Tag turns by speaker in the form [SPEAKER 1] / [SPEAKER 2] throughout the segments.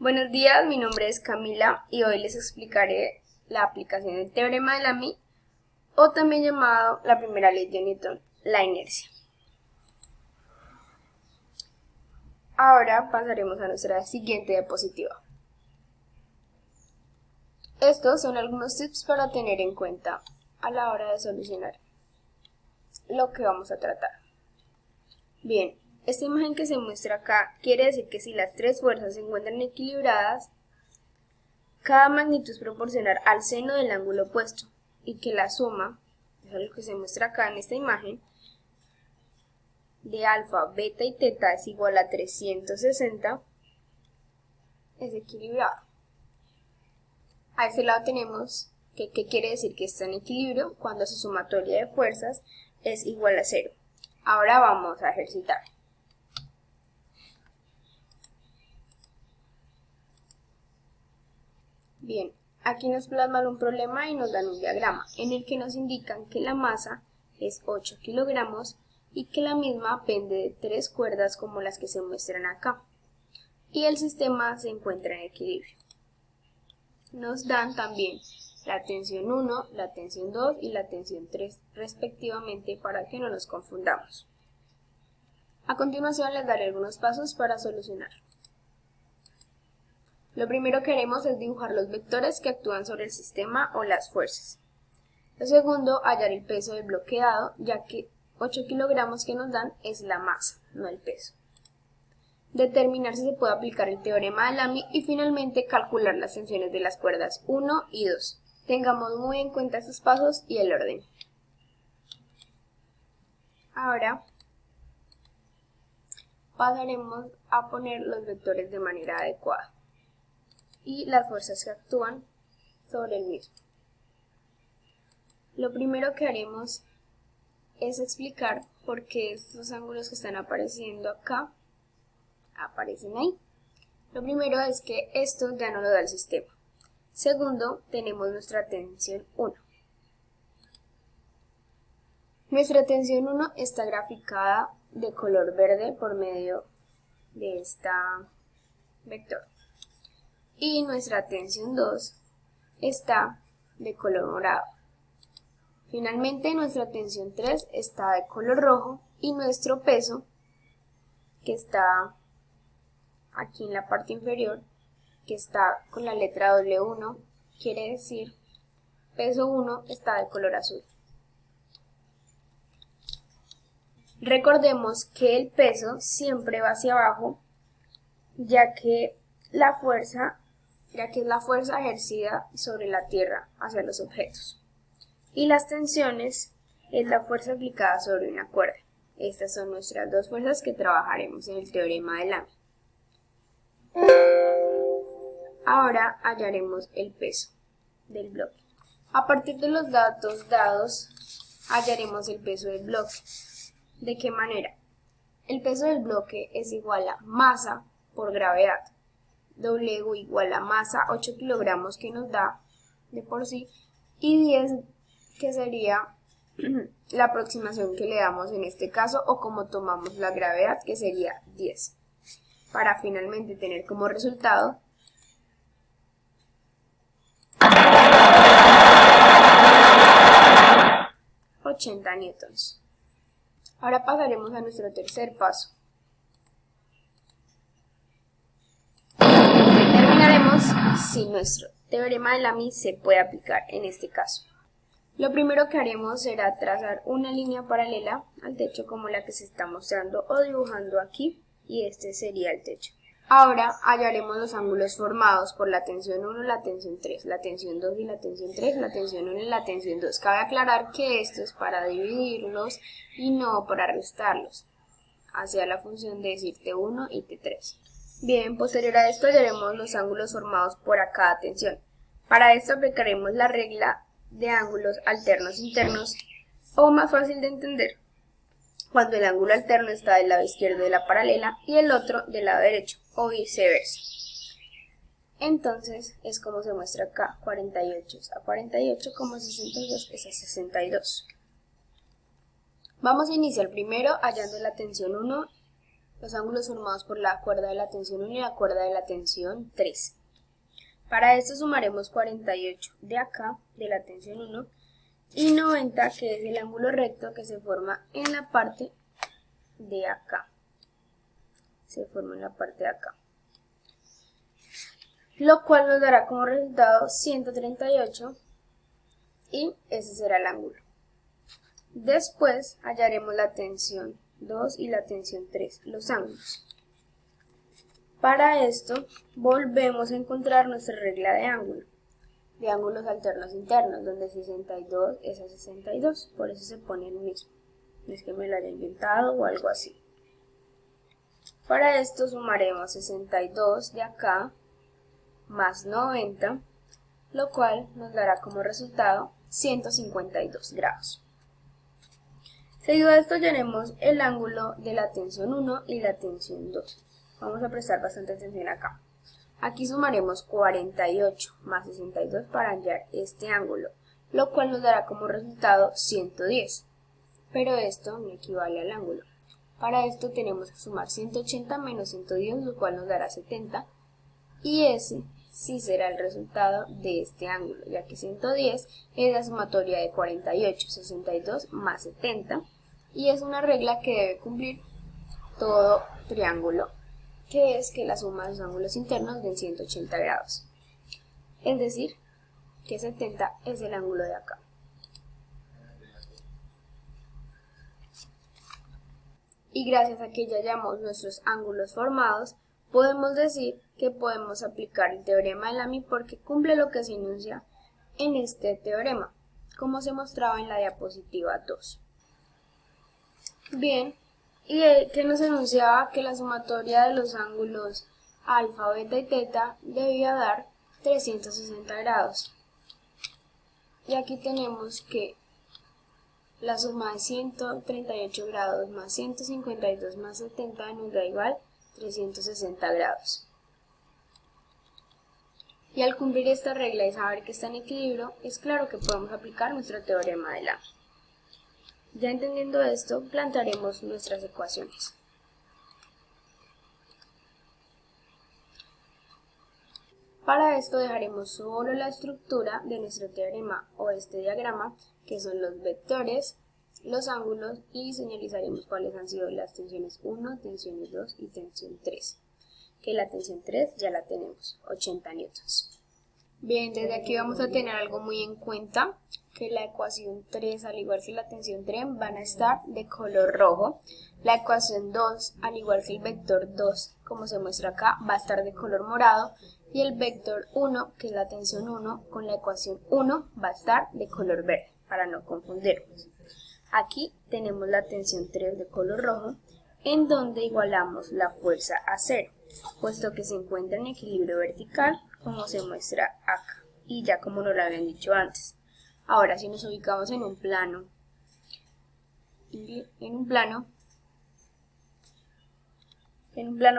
[SPEAKER 1] Buenos días, mi nombre es Camila y hoy les explicaré la aplicación del teorema de Lamy, o también llamado la primera ley de Newton, la inercia. Ahora pasaremos a nuestra siguiente diapositiva. Estos son algunos tips para tener en cuenta a la hora de solucionar lo que vamos a tratar. Bien, esta imagen que se muestra acá quiere decir que si las tres fuerzas se encuentran equilibradas, cada magnitud es proporcional al seno del ángulo opuesto y que la suma, eso es lo que se muestra acá en esta imagen, de alfa, beta y teta es igual a 360, es equilibrado. A este lado tenemos que ¿qué quiere decir que está en equilibrio? Cuando su sumatoria de fuerzas es igual a 0. Ahora vamos a ejercitar. Bien, aquí nos plasman un problema y nos dan un diagrama en el que nos indican que la masa es 8 kilogramos y que la misma pende de 3 cuerdas como las que se muestran acá. Y el sistema se encuentra en equilibrio. Nos dan también la tensión 1, la tensión 2 y la tensión 3 respectivamente para que no nos confundamos. A continuación les daré algunos pasos para solucionar. Lo primero que haremos es dibujar los vectores que actúan sobre el sistema o las fuerzas. Lo segundo, hallar el peso del bloqueado, ya que 8 kilogramos que nos dan es la masa, no el peso. Determinar si se puede aplicar el teorema de Lamy y finalmente calcular las tensiones de las cuerdas 1 y 2. Tengamos muy en cuenta estos pasos y el orden. Ahora pasaremos a poner los vectores de manera adecuada y las fuerzas que actúan sobre el mismo. Lo primero que haremos es explicar por qué estos ángulos que están apareciendo acá aparecen ahí. Lo primero es que esto ya no lo da el sistema. Segundo, tenemos nuestra tensión 1. Nuestra tensión 1 está graficada de color verde por medio de esta vector. Y nuestra tensión 2 está de color morado. Finalmente, nuestra tensión 3 está de color rojo y nuestro peso, que está aquí en la parte inferior, que está con la letra W1, quiere decir peso 1 está de color azul. Recordemos que el peso siempre va hacia abajo, ya que es la fuerza ejercida sobre la Tierra hacia los objetos. Y las tensiones es la fuerza aplicada sobre una cuerda. Estas son nuestras dos fuerzas que trabajaremos en el teorema de Lamy. Ahora hallaremos el peso del bloque. A partir de los datos dados, hallaremos el peso del bloque. ¿De qué manera? El peso del bloque es igual a masa por gravedad. W igual a masa, 8 kilogramos que nos da de por sí, y 10 que sería la aproximación que le damos en este caso, o como tomamos la gravedad, que sería 10. Para finalmente tener como resultado 80 newtons. Ahora pasaremos a nuestro tercer paso. Determinaremos si nuestro teorema de Lamy se puede aplicar en este caso. Lo primero que haremos será trazar una línea paralela al techo como la que se está mostrando o dibujando aquí, y este sería el techo. Ahora hallaremos los ángulos formados por la tensión 1, la tensión 3, la tensión 2 y la tensión 3, la tensión 1 y la tensión 2. Cabe aclarar que esto es para dividirlos y no para restarlos, hacia la función de decir T1 y T3. Bien, posterior a esto hallaremos los ángulos formados por cada tensión. Para esto aplicaremos la regla de ángulos alternos internos, o más fácil de entender, cuando el ángulo alterno está del lado izquierdo de la paralela y el otro del lado derecho, o viceversa. Entonces es como se muestra acá, 48 es a 48, como 62 es a 62. Vamos a iniciar primero hallando la tensión 1 los ángulos formados por la cuerda de la tensión 1 y la cuerda de la tensión 3. Para esto sumaremos 48 de acá, de la tensión 1, y 90, que es el ángulo recto que se forma en la parte de acá. Se forma en la parte de acá. Lo cual nos dará como resultado 138 y ese será el ángulo. Después hallaremos la tensión 2 y la tensión 3, los ángulos. Para esto volvemos a encontrar nuestra regla de ángulos alternos internos, donde 62 es a 62, por eso se pone el mismo. No es que me lo haya inventado o algo así. Para esto sumaremos 62 de acá más 90, lo cual nos dará como resultado 152 grados. Seguido de esto hallaremos el ángulo de la tensión 1 y la tensión 2. Vamos a prestar bastante atención acá. Aquí sumaremos 48 más 62 para hallar este ángulo, lo cual nos dará como resultado 110. Pero esto no equivale al ángulo. Para esto tenemos que sumar 180 menos 110, lo cual nos dará 70. Y ese sí será el resultado de este ángulo, ya que 110 es la sumatoria de 48, 62 más 70. Y es una regla que debe cumplir todo triángulo, que es que la suma de los ángulos internos den 180 grados. Es decir, que 70 es el ángulo de acá. Y gracias a que ya hallamos nuestros ángulos formados, podemos decir que podemos aplicar el teorema de Lamy porque cumple lo que se enuncia en este teorema, como se mostraba en la diapositiva 2. Bien, y que nos enunciaba que la sumatoria de los ángulos alfa, beta y teta debía dar 360 grados. Y aquí tenemos que la suma de 138 grados más 152 más 70 nos da igual 360 grados. Y al cumplir esta regla y saber que está en equilibrio, es claro que podemos aplicar nuestro teorema de Lamy. Ya entendiendo esto, plantearemos nuestras ecuaciones. Para esto dejaremos solo la estructura de nuestro teorema o este diagrama, que son los vectores, los ángulos, y señalizaremos cuáles han sido las tensiones 1, tensiones 2 y tensión 3. Que la tensión 3 ya la tenemos, 80 newtons. Bien, desde aquí vamos a tener algo muy en cuenta, que la ecuación 3, al igual que la tensión 3, van a estar de color rojo. La ecuación 2, al igual que el vector 2, como se muestra acá, va a estar de color morado. Y el vector 1, que es la tensión 1, con la ecuación 1 va a estar de color verde, para no confundirnos. Aquí tenemos la tensión 3 de color rojo, en donde igualamos la fuerza a 0, puesto que se encuentra en equilibrio vertical, como se muestra acá, y ya como nos lo habían dicho antes. Ahora, si nos ubicamos en un plano,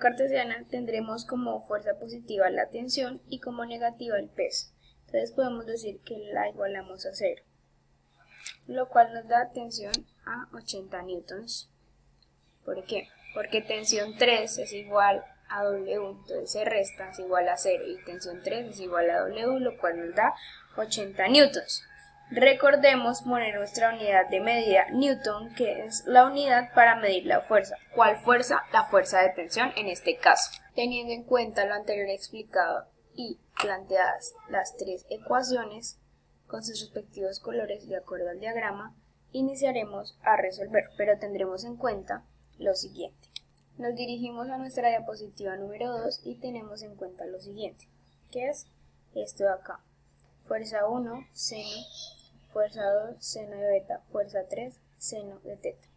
[SPEAKER 1] cartesiano, tendremos como fuerza positiva la tensión y como negativa el peso. Entonces podemos decir que la igualamos a 0, lo cual nos da tensión a 80 newtons. ¿Por qué? Porque tensión 3 es igual a W, entonces se resta, es igual a 0, y tensión 3 es igual a W, lo cual nos da 80 newtons. Recordemos poner nuestra unidad de medida Newton, que es la unidad para medir la fuerza. ¿Cuál fuerza? La fuerza de tensión en este caso. Teniendo en cuenta lo anterior explicado y planteadas las tres ecuaciones con sus respectivos colores de acuerdo al diagrama, iniciaremos a resolver, pero tendremos en cuenta lo siguiente. Nos dirigimos a nuestra diapositiva número 2 y tenemos en cuenta lo siguiente, que es esto de acá. Fuerza 1, seno, fuerza 2, seno de beta, fuerza 3, seno de teta.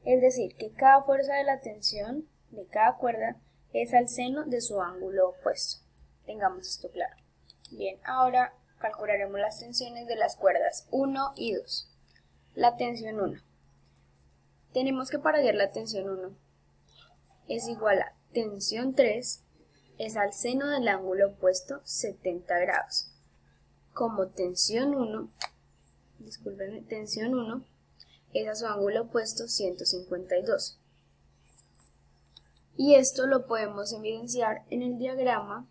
[SPEAKER 1] Es decir, que cada fuerza de la tensión de cada cuerda es al seno de su ángulo opuesto. Tengamos esto claro. Bien, ahora calcularemos las tensiones de las cuerdas 1 y 2. La tensión 1. Tenemos que para hallar la tensión 1 es igual a tensión 3 es al seno del ángulo opuesto 70 grados. Como tensión 1 es a su ángulo opuesto 152. Y esto lo podemos evidenciar en el diagrama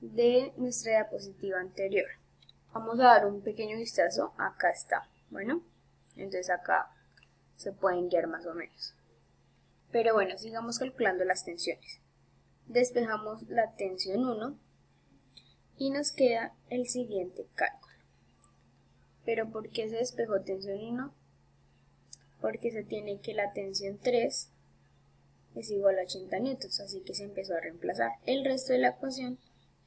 [SPEAKER 1] de nuestra diapositiva anterior. Vamos a dar un pequeño vistazo. Acá está. Bueno, entonces acá se pueden guiar más o menos. Pero bueno, sigamos calculando las tensiones. Despejamos la tensión 1 y nos queda el siguiente cálculo. ¿Pero por qué se despejó tensión 1? Porque se tiene que la tensión 3 es igual a 80 newtons, así que se empezó a reemplazar. El resto de la ecuación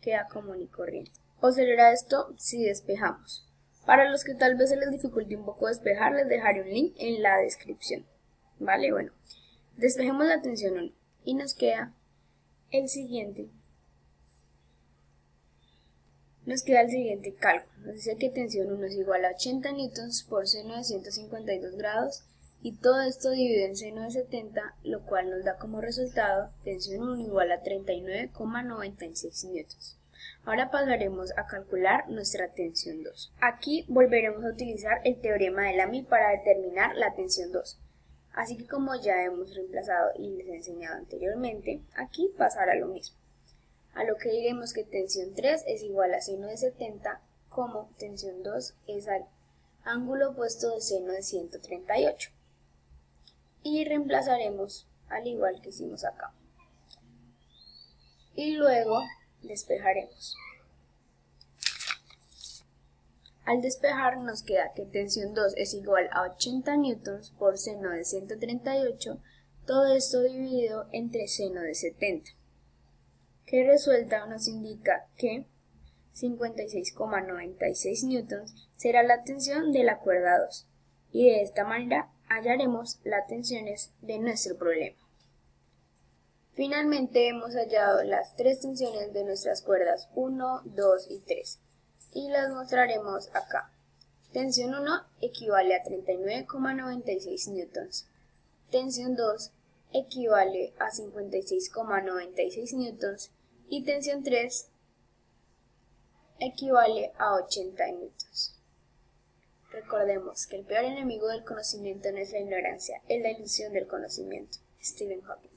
[SPEAKER 1] queda común y corriente. Posterior a esto, si despejamos. Para los que tal vez se les dificulte un poco despejar, les dejaré un link en la descripción. ¿Vale? Bueno, despejemos la tensión 1 y nos queda el siguiente. Nos queda el siguiente cálculo. Nos dice que tensión 1 es igual a 80 newtons por seno de 152 grados y todo esto dividido en seno de 70, lo cual nos da como resultado tensión 1 igual a 39,96 newtons. Ahora pasaremos a calcular nuestra tensión 2. Aquí volveremos a utilizar el teorema de Lamy para determinar la tensión 2. Así que como ya hemos reemplazado y les he enseñado anteriormente, aquí pasará lo mismo. A lo que diremos que tensión 3 es igual a seno de 70, como tensión 2 es al ángulo opuesto de seno de 138. Y reemplazaremos al igual que hicimos acá. Y luego despejaremos. Al despejar nos queda que tensión 2 es igual a 80 newtons por seno de 138, todo esto dividido entre seno de 70. Que resuelta nos indica que 56,96 newtons será la tensión de la cuerda 2 y de esta manera hallaremos las tensiones de nuestro problema. Finalmente hemos hallado las tres tensiones de nuestras cuerdas 1, 2 y 3 y las mostraremos acá. Tensión 1 equivale a 39,96 newtons. Tensión 2 equivale a 56,96 newtons y tensión 3 equivale a 80 newtons. Recordemos que el peor enemigo del conocimiento no es la ignorancia, es la ilusión del conocimiento. Stephen Hawking.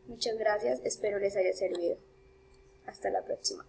[SPEAKER 1] Muchas gracias, espero les haya servido. Hasta la próxima.